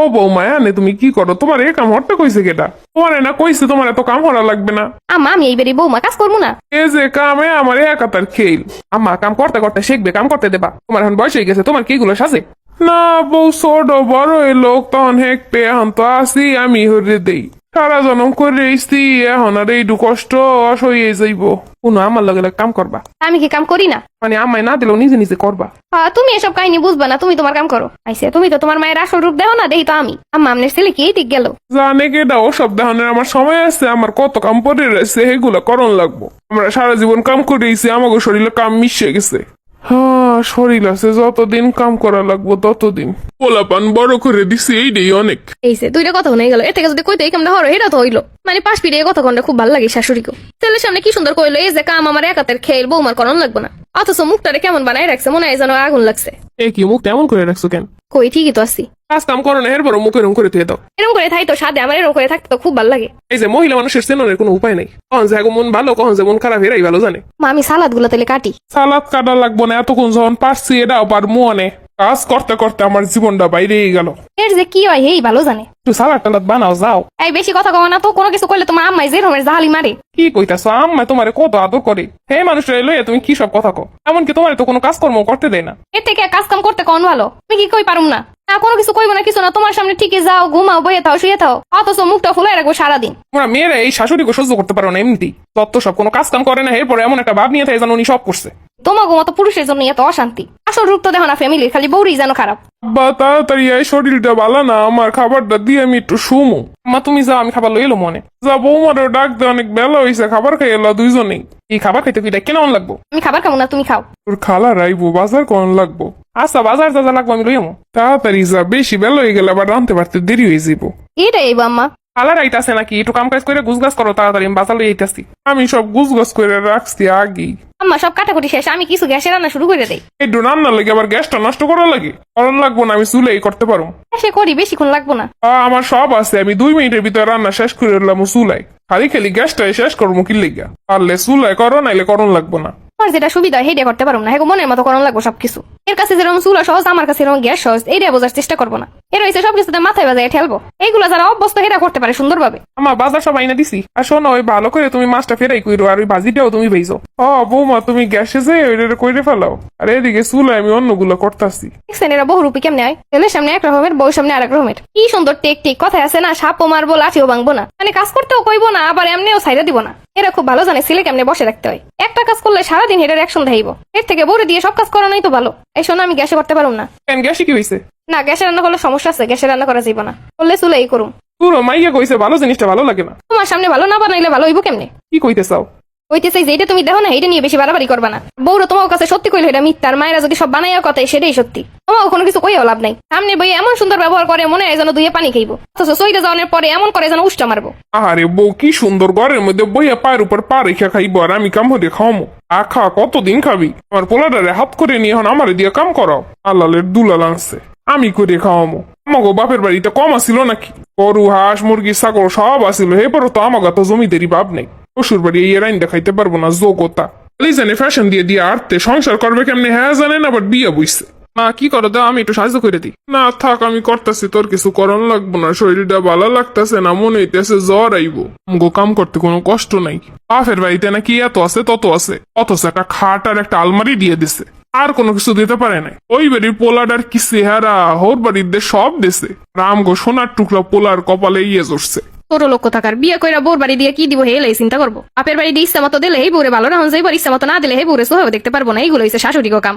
ও বৌমা এনে তুমি কি করো? তোমার এ কাম হরতে কইছে কেটা? তোমার না কইছে তোমার এত কাম করা লাগবে না। আম্মা আমি এইবারে বৌমা কাজ করবো না। এ যে কামে আমার একাতার খেল। আম্মা কাম করতে করতে শিখবে, কাম করতে দেবা। তোমার এখন বয়স হয়ে গেছে, তোমার কি গুলো সাজে না? বউ ছোট বড় এই লোক তখন হেঁকবে, এখন তো আসি আমি হরে দেই। সারা জনম করে এসছি, এখন আর এইটু কষ্ট হয়ে যাইব। কোনো আমার লগে লগে কাম করবা? আমি কি কাম করি না? মানে আমায় না দিলেও নিজে নিজে করবা। তুমি এসব কাহিনী বুঝবা না, তুমি তোমার কাম করো। আইসে তুমি তো তোমার মায়ের আসল রূপ দেখো না, দেখি তো আমি। আম্মা আপনার ছেলে কি দিক গেল? জানে কেটা ওসব দেখানোর আমার সময় আছে? আমার কত কাম পড়ে রয়েছে, এগুলো করণ লাগবো। আমরা সারা জীবন কাম করেছি, আমাকে শরীরে কাম মিশে গেছে। হ্যাঁ শরীর আছে, যতদিন কাম করা লাগবো ততদিন। পোলাপান বড় করে দিছি, এইটাই অনেক। এইসে দুইটা কথা হয়ে গেল। এর থেকে যদি কইতে এই কামটা হরো, এটা তো হইলো। মানে পাশ পিড়ে কথা কনটা খুব ভালো লাগে শাশুড়িকে। ছেলের সামনে কি সুন্দর কইলো, এই যে কাম আমার একাতের খেল, বৌমার করণ লাগবে না। অথচ মুখটারে কেমন বানাই রাখছে, মনে হয় যেন আগুন লাগছে। এ কি মুখ তেমন করে রাখছো কেন? কই ঠিকই তো আছি। কাজ কাম করো না, এরপর মুখ এরম করে দিয়ে দাও। এরকম করে থাই তো সাদে, আমার এরকম করে থাকতে তো খুব ভালো লাগে। এই যে মহিলা মানুষের চেননের কোনো উপায় নেই, কখন যে মন ভালো কখন যে মন খারাপ এরাই ভালো জানে। মা আমি সালাদ গুলো তেলে কাটি। সালাদ কাটা লাগবো না, এতক্ষণ যখন পারছি এটাও পারবো অনেক। কাজ করতে করতে আমার জীবনটা বাইরেই গেল। এর যে কি হয় এই ভালো জানে। একটু সালাদ টালাদ বানাও যাও। এই বেশি কথা কও না তো, কোনো কিছু করলে তোমার আম্মাই যে রকমের জাহালি মারে। কি কইতাছো? আম্মা তোমারে কত আদর করে, হে মানুষটা লইয়া তুমি কি সব কথা কও? এমনকি তোমার তো কোনো কাজকর্ম করতে দেয় না। এর থেকে কাজ কাম করতে কোন ভালো? তুমি কি কই পারুম না? না কোনো কিছু কইব না, কিছু না, তোমার সামনে ঠিকই যাও, ঘুমাও, বইয়ে থাও, শুয়ে থাও, অথচ মুখটা ফুলাই রাখবো সারাদিন। তোমরা মেয়েরা এই শাশুড়িকে সহ্য করতে পারো না এমনি। তত্ত্ব সব কোনো কাজ কাম করে না, এরপরে এমন একটা ভাব নিয়ে থাকে যেন উনি সব করছে। তোমার মতো পুরুষের জন্য এত অশান্তি। আসল রূপ তো দেখো না ফ্যামিলির, খালি বউরই যেন খারাপ। বা তাড়াতাড়ি এই শরীরটা ভালো না, আমার খাবারটা দিয়ে আমি একটু শুমু। মা তুমি যাও, আমি খাবার লইলো মনে যা। বৌমারও ডাক দে, অনেক বেলা হয়েছে, খাবার খাই এলো দুইজনেই। এই খাবার খাইতে কি কেন লাগবো? আমি খাবার খাবো না, তুমি খাও। তোর খালা রাইবো, বাজার কোন লাগবো? আচ্ছা বাজার দাদা লাগবো, আমি লইয়ামো। তাড়াতাড়ি যা, বেশি বেলা হয়ে গেলে আবার রানতে পারতে দেরি হয়ে যাবো। এটাই আম্মা। খালা রাইতাছে নাকি? একটু কাম কাজ করে গুছগাছ করো তাড়াতাড়ি, আমি বাজার লই আইতাছি। আমি সব গুছগাছ করে রাখছি আগেই। আম্মা সব কাটাকুটি শেষ, আমি কিছু গ্যাসে রান্না শুরু করে দেই। একটু রান্নার লাগে আবার গ্যাসটা নষ্ট করা লাগে? কারণ লাগবো না, আমি চুলেই করতে পারো। সে করি, বেশিক্ষণ লাগবো না। আমার সব আছে, আমি 2 মিনিটের ভিতরে রান্না শেষ করে এলাম চুলাই। খালি খালি গ্যাসটাই শেষ করবো কি লেগা? পারলে চুলাই করো, নাইলে করণ লাগবো না। আমার যেটা সুবিধা হয় সেইটা করতে পারবো না, হ্যাঁ মনের মতো করণ লাগবো সবকিছু। এর কাছে যেরকম চুলা সহজ, আমার কাছে এরকম গ্যাস সহজ, এইটা বোঝার চেষ্টা করবো না। এর হয়েছে সবকিছুতে মাথায় বাজায় ঠেলবো। এইগুলো যারা অভ্যস্ত সেটা করতে পারে সুন্দরভাবে। আমার বাজার সব আইনা দিছি। আর শোনো, ওই ভালো করে তুমি মাছটা ফেরাই কইরো, আর ওই ভাজিটাও তুমি ভেজো। বৌমা তুমি গ্যাসে যে ওইটা কইরে ফেলাও, আর এদিকে চুলায় আমি অন্যগুলো করতেছি। দেখছেন এরা বহুরূপী কেমনে হয়? ছেলের সামনে এক রকমের, বউ সামনে আরেক রকমের। কি সুন্দর টেক টেক কথায় আছে না, সাপও মারবো লাঠিও ভাঙবো না। মানে কাজ করতেও কইবো না, আবার এমনিও ছাইরা দিব না। এরা খুব ভালো জানে ছেলে কেমনে বসে রাখতে হয়। একটা কাজ করলে সারাদিন হেডের অ্যাকশন দেখাইবো। এর থেকে বউরে দিয়ে সব কাজ করানোই তো ভালো। এই শোনো, আমি গ্যাসে করতে পারুম না। কেন, গ্যাসে কি হয়েছে? না, গ্যাসে রান্না করলে সমস্যা আছে, গ্যাসে রান্না করা যাইব না। করলে চুলেই করুম। পুরো মাইয়া কইছে ভালো জিনিসটা ভালো লাগে না। তোমার সামনে ভালো না বানাইলে ভালো হইব কেমনে? কি কইতে চাও? হইতে চাই যেটা তুমি দেখো না, এটা নিয়ে বেশি বাড়াবাড়ি করবা না। বউরা তোমার কাছে সত্যি কইলে এটা মিথ্যার, মায়েরা যদি সব বানাইয়া কথাই সেটাই সত্যি। তোমার কোনো কিছু কইও লাভ নাই। সামনে বই এমন সুন্দর ব্যবহার করে, মনে হয় যেন দুইয়ে পানি খাইবো, অথচ সইটা যাওয়ার পরে এমন করে যেন উষ্টা মারবো। আরে বউ কি সুন্দর, ঘরের মধ্যে বইয়া পায়ের উপর পা রেখে খাইবো, আর আমি কাম হতে খাওয়ামো। আখা কতদিন খাবি? আমার পোলাটারে হাত করে নিয়ে এখন আমারে দিয়ে কাম করাও। আল্লালের দুলা লাগছে, আমি করে খাওয়ামো। আমাগো বাপের বাড়িতে কম আসিল নাকি? গরু হাঁস মুরগি ছাগল সব আসিল, এরপরও তো আমাকে তো জমিদেরই ভাব নেই। শ্বশুর বাড়ি এই রাইন দেখাইতে পারবো না, যোগ্যতা জানে ফ্যাশন দিয়ে দিয়ে আটতে সংসার করবে কেমনে হ্যাঁ জানেন, আবার বিয়া বুঝছে না। কি করো দাও, আমি একটু সাহায্য করে দিই। না থাক, আমি করতেছি, তোর কিছু করণ লাগবো না। শরীরটা ভালো লাগতেছে না, মনে হইতেছে জ্বর আইবো। গো কাম করতে কোনো কষ্ট নাই। বাপের বাড়িতে নাকি এত আছে তত আছে, অথচ একটা খাট আর একটা আলমারি দিয়ে দিছে, আর কোনো কিছু দিতে পারে নাই। ওই বাড়ির পোলাডার কি চেহারা, হোর বাড়ির সব দিছে। রাম গো সোনার টুকরা পোলার কপালে ইয়ে জড়ছে। ছোট লোক থাকার, বিয়ে কইরা বোর বাড়ি দিয়ে কি দিব হেলে চিন্তা করবো। বাপের বাড়ি দিয়ে ইচ্ছা মতো দিলে এই বউরে ভালো রাখুন যাইবার, ইচ্ছা মতো না দিলে এই বউরে সোহাবে দেখতে পারবো না। এইগুলো হচ্ছে শাশুড়ি কাম।